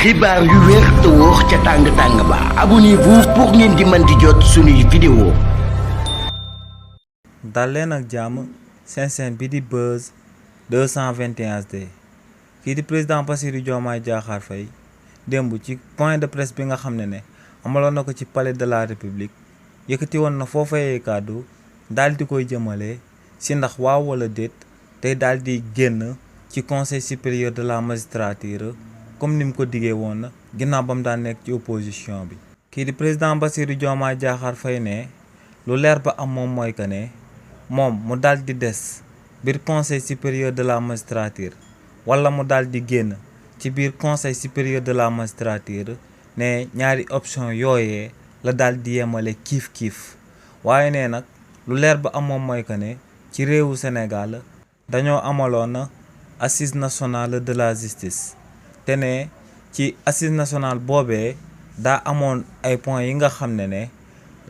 xibaar yu wér te wóor ca tàng-tàng ba abonnez-vous pour ngeen di mën di jot suñuy vidéo. dal leen ak jàmm seen bi di Buzz 221 HD kii di président Bassirou Diomaye Diakhar Faye démb ci point de presse bi nga xam ne amaloon na ko ci palais de la république yëkkati woon na foofayee kàddu daal di koy jëmale si ndax waaw wala déet tey daal di génn ci conseil supérieur de la magistrature comme ni mu ko diggee woon na ginnaaw ba mu daan nekk ci opposition bi. kii di président Bassirou Diomaye Diakhar Faye ne lu leer ba am moom mooy que ne moom mu daal di des biir conseil supérieur de la magistrature wala mu daal di génn ci biir conseil supérieur de la magistrature ne ñaari option yooyee la daal di yemale kiif-kiif waaye ne nag lu leer ba am moom mooy que ne ci réewu Sénégal dañoo amaloon assise nationale de la justice te ne ci assise nationale boobee daa amoon ay points yi nga xam ne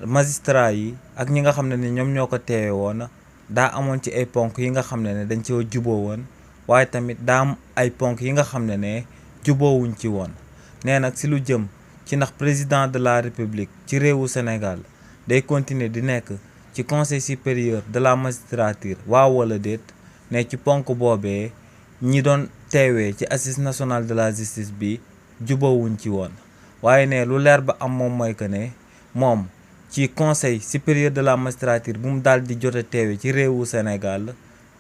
magistrat yi ak ñi nga xam ne ñoom ñoo ko teewe woon daa amoon ci ay ponk yi nga xam ne dañ ci juboo woon waaye tamit daa am ay ponk yi nga xam ne juboowuñ ci woon nee nag si lu jëm ci ndax président de la république ci réewu Sénégal day continuer di nekk ci conseil supérieur de la magistrature waaw wala déet ne ci ponk boobee ñi doon teewee ci assise nationale de la justice bi jubawuñ ci woon waaye ne lu leer ba am moom mooy que ne moom ci conseil supérieur de la magistrature bu mu daal di jote teewee ci réewu Sénégal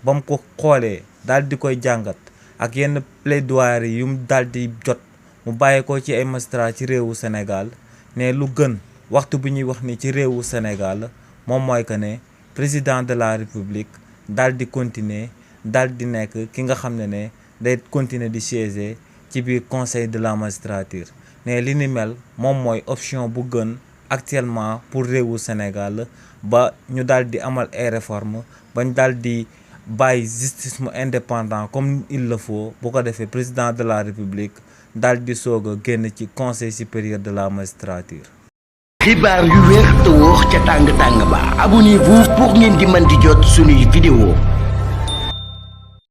ba mu ko xoolee daal di koy jàngat ak yenn plaidoirie yu mu daal di jot mu bàyyi ko ci ay magistrat ci réewu Sénégal ne lu gën waxtu bu ñuy wax ni ci réewu Sénégal moom mooy que ne président de la république daal di continuer daal di nekk ki nga xam ne day continuer di siéger ci biir conseil de la magistrature ne li ni mel moom mooy option bu gën actuellement pour réewu Sénégal ba ñu daal di amal ay réformes bañ daal di bàyyi justice mu indépendant comme il le faut bu ko defee président de la république daal di soog a génn ci conseil supérieur de la magistrature. xibaar yu wér te wóor ca tàng-tàng ba abonnez-vous pour ngeen di mën di jot suñuy vidéo.